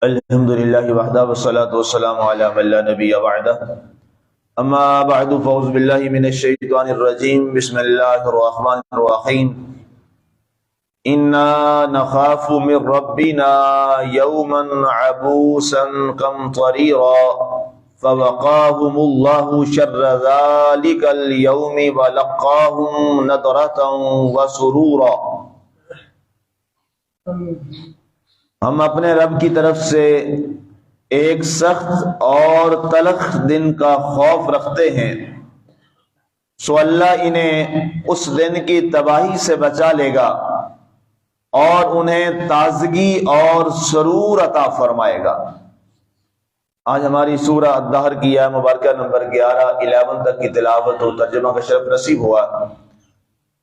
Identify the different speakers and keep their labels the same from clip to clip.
Speaker 1: الحمد لله وحده والصلاة والسلام على من لا نبي بعده اما بعد فاعوذ بالله من الشيطان الرجيم بسم الله الرحمن الرحيم انا نخاف من ربنا يوما عبوسا قمطريرا فوقاهم الله شر ذلك اليوم ولقاهم نضرة وسرورا۔ ہم اپنے رب کی طرف سے ایک سخت اور تلخ دن کا خوف رکھتے ہیں، سو اللہ انہیں اس دن کی تباہی سے بچا لے گا اور انہیں تازگی اور سرور عطا فرمائے گا۔ آج ہماری سورہ الدہر کی آیہ مبارکہ نمبر 11 تک کی تلاوت و ترجمہ کا شرف نصیب ہوا۔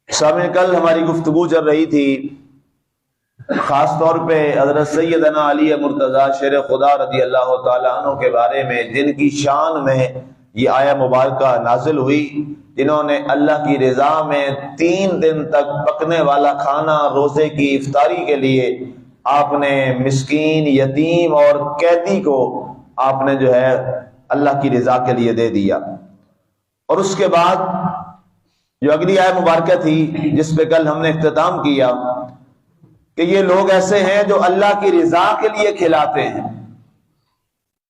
Speaker 1: سامنے کل ہماری گفتگو چل رہی تھی خاص طور پہ حضرت سیدنا علی مرتضیٰ شیر خدا رضی اللہ تعالیٰ عنہ کے بارے میں، جن کی شان میں یہ آیہ مبارکہ نازل ہوئی، جنہوں نے اللہ کی رضا میں 3 دن تک پکنے والا کھانا روزے کی افطاری کے لیے آپ نے مسکین، یتیم اور قیدی کو آپ نے جو ہے اللہ کی رضا کے لیے دے دیا۔ اور اس کے بعد جو اگلی آیہ مبارکہ تھی جس پہ کل ہم نے اختتام کیا کہ یہ لوگ ایسے ہیں جو اللہ کی رضا کے لیے کھلاتے ہیں،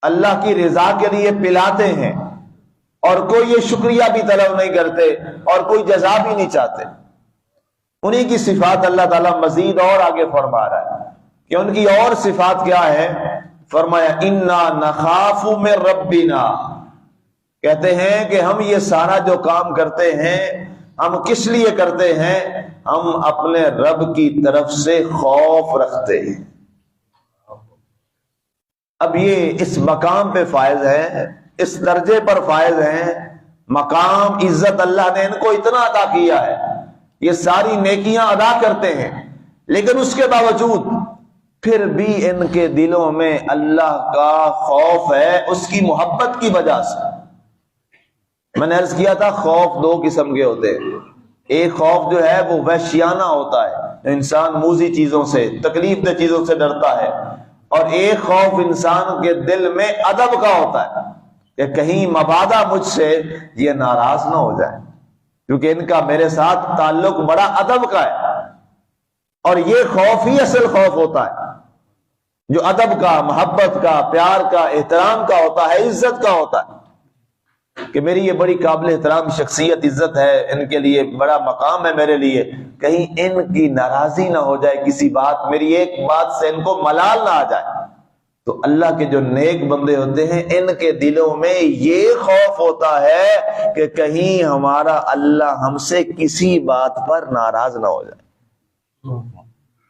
Speaker 1: اللہ کی رضا کے لیے پلاتے ہیں، اور کوئی یہ شکریہ بھی طلب نہیں کرتے اور کوئی جزا بھی نہیں چاہتے۔ انہی کی صفات اللہ تعالیٰ مزید اور آگے فرما رہا ہے کہ ان کی اور صفات کیا ہے۔ فرمایا انا نخاف من ربنا، کہتے ہیں کہ ہم یہ سارا جو کام کرتے ہیں ہم کس لیے کرتے ہیں؟ ہم اپنے رب کی طرف سے خوف رکھتے ہیں۔ اب یہ اس مقام پہ فائز ہے، اس درجے پر فائز ہیں، مقام عزت اللہ نے ان کو اتنا عطا کیا ہے، یہ ساری نیکیاں ادا کرتے ہیں، لیکن اس کے باوجود پھر بھی ان کے دلوں میں اللہ کا خوف ہے، اس کی محبت کی وجہ سے۔ میں نے عرض کیا تھا خوف 2 قسم کے ہوتے ہیں، ایک خوف جو ہے وہ وحشیانہ ہوتا ہے، انسان موذی چیزوں سے، تکلیف دہ چیزوں سے ڈرتا ہے، اور ایک خوف انسان کے دل میں ادب کا ہوتا ہے کہ کہیں مبادا مجھ سے یہ ناراض نہ ہو جائے، کیونکہ ان کا میرے ساتھ تعلق بڑا ادب کا ہے، اور یہ خوف ہی اصل خوف ہوتا ہے جو ادب کا، محبت کا، پیار کا، احترام کا ہوتا ہے، عزت کا ہوتا ہے کہ میری یہ بڑی قابل احترام شخصیت، عزت ہے، ان کے لیے بڑا مقام ہے میرے لیے، کہیں ان کی ناراضی نہ ہو جائے کسی بات، میری ایک بات سے ان کو ملال نہ آ جائے۔ تو اللہ کے جو نیک بندے ہوتے ہیں ان کے دلوں میں یہ خوف ہوتا ہے کہ کہیں ہمارا اللہ ہم سے کسی بات پر ناراض نہ ہو جائے۔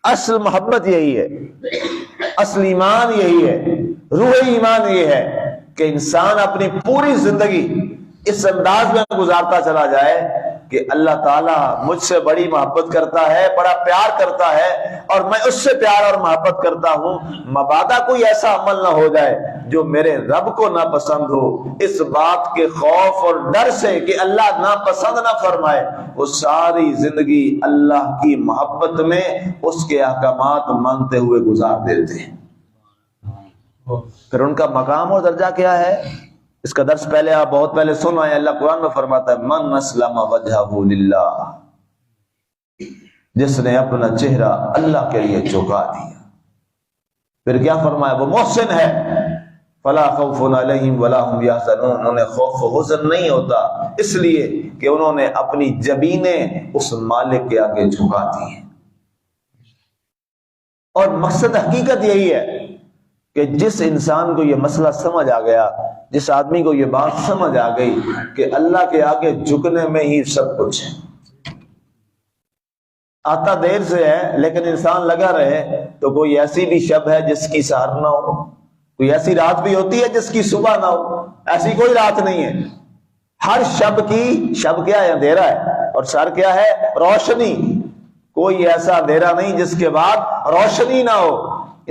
Speaker 1: اصل محبت یہی ہے، اصل ایمان یہی ہے، روح ایمان یہ ہے کہ انسان اپنی پوری زندگی اس انداز میں گزارتا چلا جائے کہ اللہ تعالیٰ مجھ سے بڑی محبت کرتا ہے، بڑا پیار کرتا ہے، اور میں اس سے پیار اور محبت کرتا ہوں، مبادا کوئی ایسا عمل نہ ہو جائے جو میرے رب کو ناپسند ہو، اس بات کے خوف اور ڈر سے کہ اللہ ناپسند نہ فرمائے، وہ ساری زندگی اللہ کی محبت میں اس کے احکامات مانتے ہوئے گزار دیتے ہیں۔ پھر ان کا مقام اور درجہ کیا ہے؟ اس کا درس پہلے آپ بہت پہلے سن آئے، اللہ قرآن میں فرماتا ہے من اسلم وجہہ للہ، جس نے اپنا چہرہ اللہ کے لیے جھکا دیا۔ پھر کیا فرمایا؟ وہ محسن ہے، فلا خوف علیہم ولا هم یحزنون، انہیں خوف و حزن نہیں ہوتا اس لیے کہ انہوں نے اپنی جبینیں اس مالک کے آگے جھکا دی ہیں۔ اور مقصد حقیقت یہی ہے کہ جس انسان کو یہ مسئلہ سمجھ آ گیا، جس آدمی کو یہ بات سمجھ آ گئی کہ اللہ کے آگے جھکنے میں ہی سب کچھ ہے، آتا دیر سے ہے لیکن انسان لگا رہے تو کوئی ایسی بھی شب ہے جس کی سحر نہ ہو، کوئی ایسی رات بھی ہوتی ہے جس کی صبح نہ ہو، ایسی کوئی رات نہیں ہے۔ ہر شب کی، شب کیا ہے؟ اندھیرا ہے، اور سحر کیا ہے؟ روشنی۔ کوئی ایسا اندھیرا نہیں جس کے بعد روشنی نہ ہو۔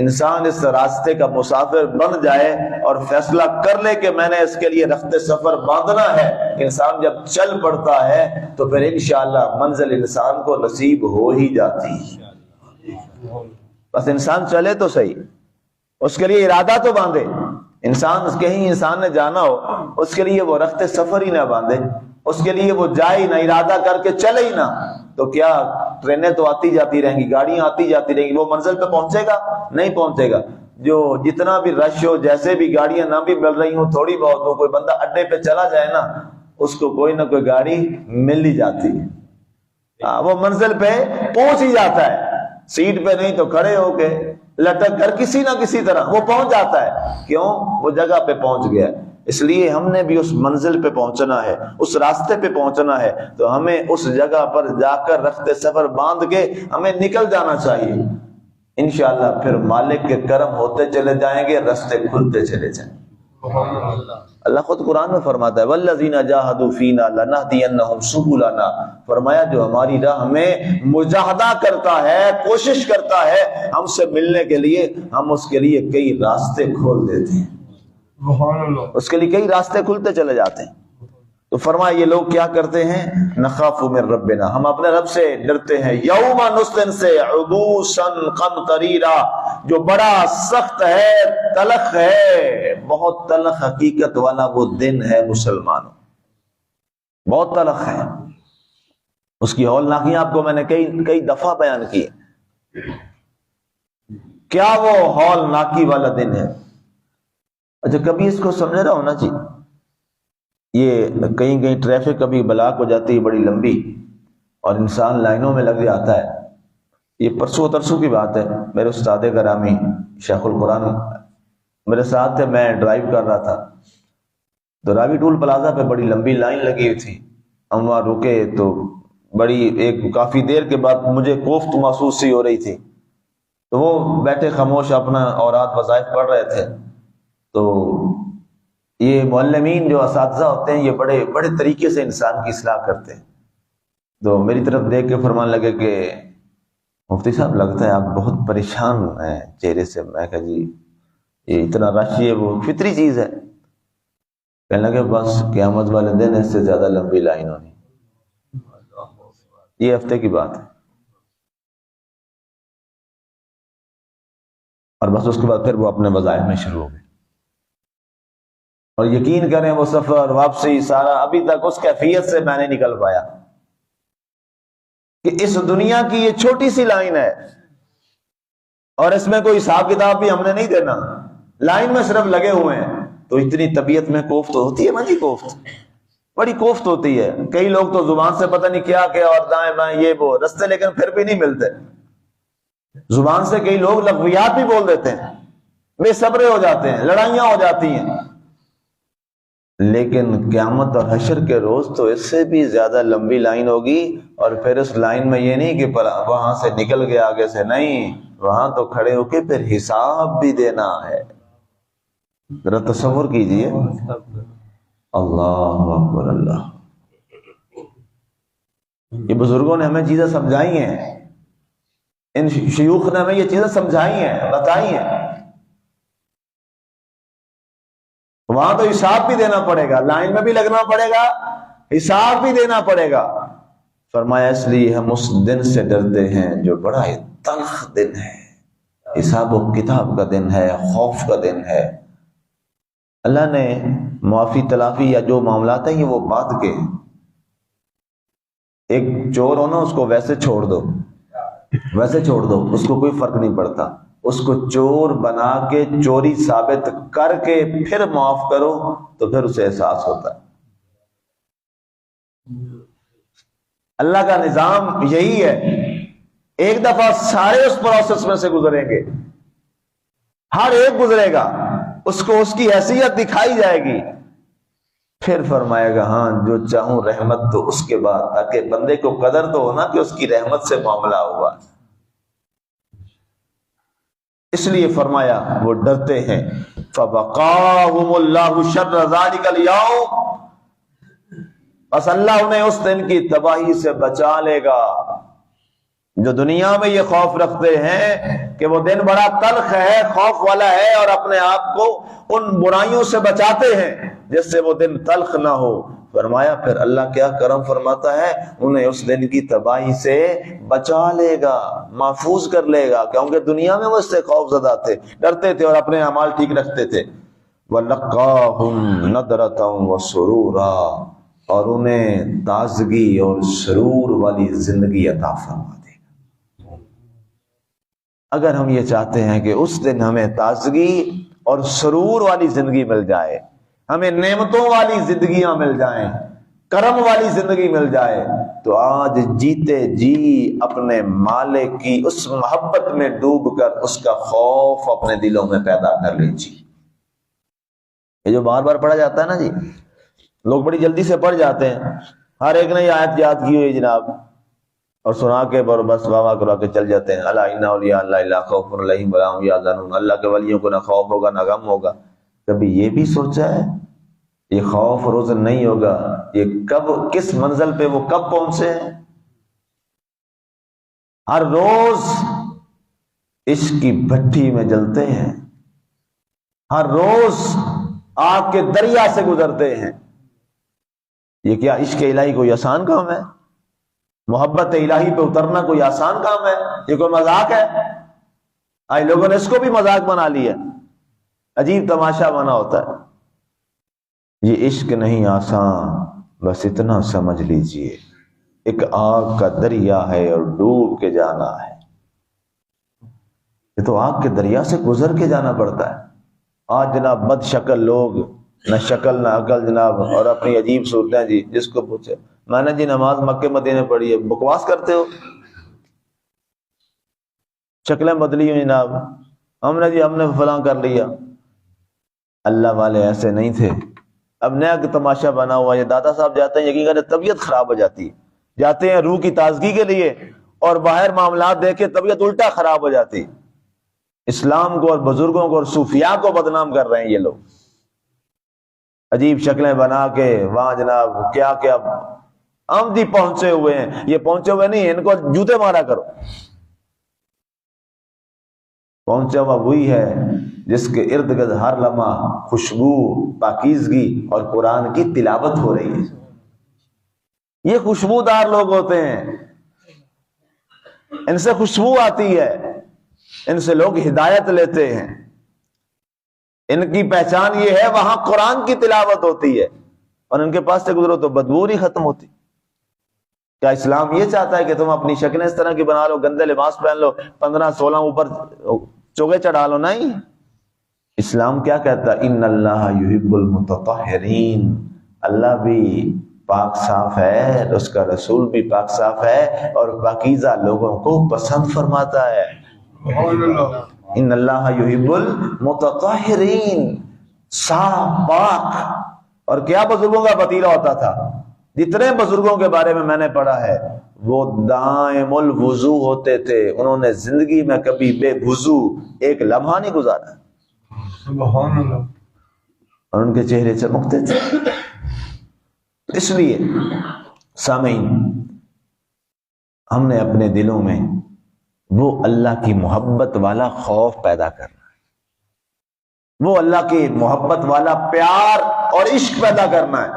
Speaker 1: انسان اس راستے کا مسافر بن جائے اور فیصلہ کر لے کہ میں نے اس کے لیے رخت سفر باندھنا ہے، انسان جب چل پڑتا ہے تو پھر انشاءاللہ منزل انسان کو نصیب ہو ہی جاتی ہے۔ بس انسان چلے تو صحیح، اس کے لیے ارادہ تو باندھے. کہیں انسان نے جانا ہو, اس کے لیے وہ رخت سفر ہی نہ باندھے, اس کے لیے وہ جائے ہی نہ, ارادہ کر کے چلے ہی نہ, تو کیا ٹرینیں تو آتی جاتی رہیں گی, گاڑیاں آتی جاتی رہیں گی, وہ منزل پہ پہنچے گا؟ نہیں پہنچے گا. جو جتنا بھی رش ہو, جیسے بھی گاڑیاں نہ بھی مل رہی ہوں, تھوڑی بہت ہو, کوئی بندہ اڈے پہ چلا جائے نا, اس کو کوئی نہ کوئی گاڑی مل ہی جاتی ہے. وہ منزل پہ پہنچ ہی جاتا ہے, سیٹ پہ نہیں تو کھڑے ہو کے لٹک کر کسی نہ کسی طرح وہ پہنچ جاتا ہے. کیوں؟ وہ جگہ پہ پہنچ گیا. اس لیے ہم نے بھی اس منزل پہ پہنچنا ہے, اس راستے پہ پہنچنا ہے, تو ہمیں اس جگہ پر جا کر رخت سفر باندھ کے ہمیں نکل جانا چاہیے. انشاءاللہ پھر مالک کے کرم ہوتے چلے جائیں گے, راستے کھلتے چلے جائیں گے. اللہ خود قرآن میں فرماتا ہے وَالَّذِينَ جَاهَدُوا فِينَا لَنَهْدِيَنَّهُمْ سُبُلَنَا, فرمایا جو ہماری راہ میں مجاہدہ کرتا ہے, کوشش کرتا ہے ہم سے ملنے کے لیے, ہم اس کے لیے کئی راستے کھول دیتے ہیں. اس کے لیے کئی راستے کھلتے چلے جاتے ہیں. تو فرمایا یہ لوگ کیا کرتے ہیں؟ نخاف من ربنا, ہم اپنے رب سے ڈرتے ہیں. یوم نستن سے عبوسا قمطریرا, جو بڑا سخت ہے, تلخ ہے, بہت تلخ حقیقت والا وہ دن ہے مسلمانوں, بہت تلخ ہے. اس کی ہولناکیاں آپ کو میں نے کئی دفعہ بیان کی. کیا وہ ہولناکی والا دن ہے؟ اچھا کبھی اس کو سمجھ رہا ہونا چاہیے. یہ کہیں کہیں ٹریفک کبھی بلاک ہو جاتی ہے بڑی لمبی, اور انسان لائنوں میں لگ جاتا ہے. یہ پرسوں ترسوں کی بات ہے, میرے استاد گرامی شیخ القرآن میرے ساتھ تھے, میں ڈرائیو کر رہا تھا, تو راوی ٹول پلازا پہ بڑی لمبی لائن لگی ہوئی تھی. ہم وہاں رکے تو کافی دیر کے بعد مجھے کوفت محسوس سی ہو رہی تھی, تو وہ بیٹھے خاموش اپنا اوراد وظائف پڑھ رہے تھے. تو یہ معلمین جو اساتذہ ہوتے ہیں, یہ بڑے بڑے طریقے سے انسان کی اصلاح کرتے ہیں. تو میری طرف دیکھ کے فرمان لگے کہ مفتی صاحب لگتا ہے آپ بہت پریشان ہیں چہرے سے. میں کہا جی یہ اتنا رش, یہ وہ فطری چیز ہے. کہنے لگے بس قیامت والے دن اس سے زیادہ لمبی لائن ہونی. یہ ہفتے کی بات ہے, اور بس اس کے بعد پھر وہ اپنے وظائف میں شروع ہو گئے. اور یقین کریں وہ سفر واپسی سارا ابھی تک اس کیفیت سے میں نہیں نکل پایا کہ اس دنیا کی یہ چھوٹی سی لائن ہے, اور اس میں کوئی حساب کتاب بھی ہم نے نہیں دینا, لائن میں صرف لگے ہوئے ہیں. تو اتنی طبیعت میں کوفت ہوتی ہے نا جی, کوفت بڑی کوفت ہوتی ہے. کئی لوگ تو زبان سے پتہ نہیں کیا کہ اور دائیں بائیں یہ وہ رستے, لیکن پھر بھی نہیں ملتے. زبان سے کئی لوگ لغویات بھی بول دیتے ہیں, بے صبرے ہو جاتے ہیں, لڑائیاں ہو جاتی ہیں. لیکن قیامت اور حشر کے روز تو اس سے بھی زیادہ لمبی لائن ہوگی. اور پھر اس لائن میں یہ نہیں کہ وہاں سے نکل گئے آگے سے, نہیں, وہاں تو کھڑے ہو کے پھر حساب بھی دینا ہے. ذرا تصور کیجئے, اللہ اکبر اللہ. یہ بزرگوں نے ہمیں چیزیں سمجھائی ہیں, ان شیوخ نے ہمیں یہ چیزیں سمجھائی ہیں, بتائی ہیں. وہاں تو حساب بھی دینا پڑے گا, لائن میں بھی لگنا پڑے گا, حساب بھی دینا پڑے گا. فرمایا اس لیے ہم اس دن سے ڈرتے ہیں جو بڑا تلخ دن ہے, حساب و کتاب کا دن ہے, خوف کا دن ہے. اللہ نے معافی تلافی یا جو معاملات ہیں یہ وہ بات کے, ایک چور ہونا اس کو ویسے چھوڑ دو, ویسے چھوڑ دو, اس کو کوئی فرق نہیں پڑتا. اس کو چور بنا کے چوری ثابت کر کے پھر معاف کرو تو پھر اسے احساس ہوتا ہے. اللہ کا نظام یہی ہے, ایک دفعہ سارے اس پروسیس میں سے گزریں گے, ہر ایک گزرے گا, اس کو اس کی حیثیت دکھائی جائے گی, پھر فرمائے گا ہاں جو چاہوں رحمت تو اس کے بعد, تاکہ بندے کو قدر تو ہونا کہ اس کی رحمت سے معاملہ ہوا. اس لیے فرمایا وہ ڈرتے ہیں. فَبَقَاهُمُ اللَّهُ شَرَّ ذَلِكَ الْيَوْمِ, بس اللہ انہیں اس دن کی تباہی سے بچا لے گا. جو دنیا میں یہ خوف رکھتے ہیں کہ وہ دن بڑا تلخ ہے, خوف والا ہے, اور اپنے آپ کو ان برائیوں سے بچاتے ہیں جس سے وہ دن تلخ نہ ہو, فرمایا پھر اللہ کیا کرم فرماتا ہے، انہیں اس دن کی تباہی سے بچا لے گا، محفوظ کر لے گا، کیونکہ دنیا میں وہ اس سے خوف زدہ تھے، ڈرتے تھے اور اپنے اعمال ٹھیک رکھتے تھے۔ وَلَقَّاهُمْ نَضْرَةً وَسُرُورًا، اور انہیں تازگی اور سرور والی زندگی عطا فرما دے گا۔ اگر ہم یہ چاہتے ہیں کہ اس دن ہمیں تازگی اور سرور والی زندگی مل جائے، ہمیں نعمتوں والی زندگیاں مل جائیں، کرم والی زندگی مل جائے، تو آج جیتے جی اپنے مالک کی اس محبت میں ڈوب کر اس کا خوف اپنے دلوں میں پیدا کر لیجیے۔ یہ جو بار بار پڑھا جاتا ہے نا جی، لوگ بڑی جلدی سے پڑھ جاتے ہیں، ہر ایک نے یہ آیت یاد کی ہوئی جناب، اور سنا کے بس واہ واہ کرا کے چل جاتے ہیں۔ الا ان اولیاء اللہ لا خوف علیہم ولا هم یحزنون، اللہ کے ولیوں کو نہ خوف ہوگا نہ غم ہوگا۔ کبھی یہ بھی سوچا ہے یہ خوف اور حزن نہیں ہوگا، یہ کب کس منزل پہ وہ کب پہنچے ہیں؟ ہر روز عشق کی بھٹی میں جلتے ہیں، ہر روز آگ کے دریا سے گزرتے ہیں۔ یہ کیا عشق الہی کوئی آسان کام ہے؟ محبت الہی پہ اترنا کوئی آسان کام ہے؟ یہ کوئی مذاق ہے؟ آج لوگوں نے اس کو بھی مذاق بنا لیا، عجیب تماشا بنا ہوتا ہے۔ یہ عشق نہیں آسان، بس اتنا سمجھ لیجئے ایک آگ کا دریا ہے اور ڈوب کے جانا ہے۔ یہ تو آگ کے دریا سے گزر کے جانا پڑتا ہے۔ آج جناب بد شکل لوگ، نہ شکل نہ عقل جناب، اور اپنی عجیب صورتیں، جی جس کو پوچھے میں نے جی نماز مکے مدینے پڑھی ہے، بکواس کرتے ہو، شکلیں بدلی ہوئی جناب، ہم نے فلاں کر لیا۔ اللہ والے ایسے نہیں تھے۔ اب نیا تماشا بنا ہوا، یہ دادا صاحب جاتے ہیں یقین کریں طبیعت خراب ہو جاتی ہے، جاتے ہیں روح کی تازگی کے لیے اور باہر معاملات دیکھ کے طبیعت الٹا خراب ہو جاتی۔ اسلام کو اور بزرگوں کو اور صوفیاء کو بدنام کر رہے ہیں یہ لوگ، عجیب شکلیں بنا کے وہاں جناب کیا کیا ہم بھی پہنچے ہوئے ہیں۔ یہ پہنچے ہوئے نہیں، ان کو جوتے مارا کرو۔ پہنچا ہوا وہی ہے جس کے ارد گرد ہر لمحہ خوشبو، پاکیزگی اور قرآن کی تلاوت ہو رہی ہے۔ یہ خوشبودار لوگ ہوتے ہیں، ان سے خوشبو آتی ہے، ان سے لوگ ہدایت لیتے ہیں، ان کی پہچان یہ ہے وہاں قرآن کی تلاوت ہوتی ہے، اور ان کے پاس سے گزرو تو بدبو نہیں ختم ہوتی۔ کیا اسلام یہ چاہتا ہے کہ تم اپنی شکلیں اس طرح کی بنا لو، گندے لباس پہن لو، 15-16 اوپر چوگے چڑھا لو؟ نہیں، اسلام کیا کہتا ہے؟ ان اللہ یحب المتطہرین، اللہ بھی پاک صاف ہے، اس کا رسول بھی پاک صاف ہے، اور پاکیزہ لوگوں کو پسند فرماتا ہے۔ ان اللہ یحب المتطہرین، صاف پاک۔ اور کیا بزرگوں کا پتیلا ہوتا تھا، جتنے بزرگوں کے بارے میں نے پڑھا ہے وہ دائم الوضو ہوتے تھے، انہوں نے زندگی میں کبھی بے وضو ایک لمحہ نہیں گزارا، سبحان اللہ، اور ان کے چہرے چمکتے تھے۔ اس لیے سامعین، ہم نے اپنے دلوں میں وہ اللہ کی محبت والا خوف پیدا کرنا ہے، وہ اللہ کی محبت والا پیار اور عشق پیدا کرنا ہے۔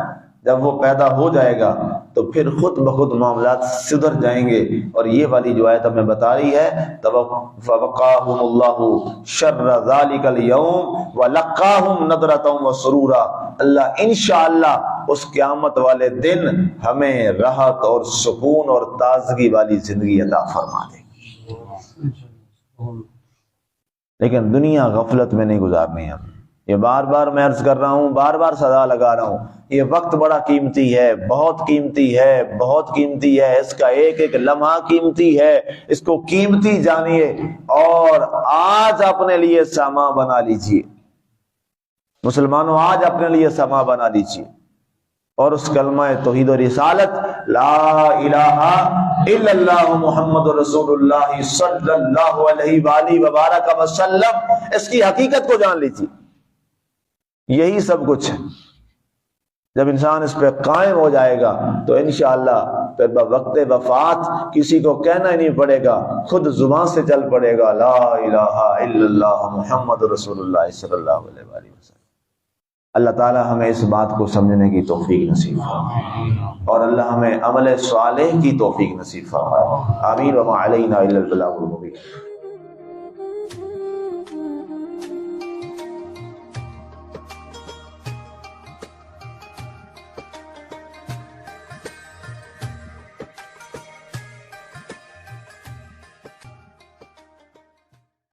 Speaker 1: جب وہ پیدا ہو جائے گا تو پھر خود بخود معاملات سدھر جائیں گے۔ اور یہ والی جو آیت ہمیں بتا رہی ہے، فَوَقَاهُمُ اللَّهُ شَرَّ ذَلِكَ الْيَوْمِ وَلَقَّاهُمْ نَضْرَةً وَسُرُورًا، اللہ انشاءاللہ اس قیامت والے دن ہمیں راحت اور سکون اور تازگی والی زندگی عطا فرما دے گی۔ لیکن دنیا غفلت میں نہیں گزارنی ہے۔ یہ بار بار میں عرض کر رہا ہوں، بار بار صدا لگا رہا ہوں، یہ وقت بڑا قیمتی ہے، بہت قیمتی ہے، بہت قیمتی ہے، اس کا ایک ایک لمحہ قیمتی ہے، اس کو قیمتی جانیے اور آج اپنے لیے سامان بنا لیجئے۔ مسلمانوں آج اپنے لیے سامان بنا لیجئے اور اس کلمہ توحید و رسالت لا الہ الا اللہ محمد رسول اللہ صلی اللہ علیہ وآلہ وبارک وسلم، اس کی حقیقت کو جان لیجئے۔ یہی سب کچھ ہے۔ جب انسان اس پہ قائم ہو جائے گا تو انشاءاللہ پھر بوقت وفات کسی کو کہنا ہی نہیں پڑے گا، خود زبان سے چل پڑے گا لا الہ الا اللہ محمد رسول اللہ صلی اللہ علیہ وآلہ وسلم۔ اللہ تعالی ہمیں اس بات کو سمجھنے کی توفیق نصیب فرمائے اور اللہ ہمیں عمل صالح کی توفیق نصیب فرمائے. آمین. وما علینا الا البلاغ المبین.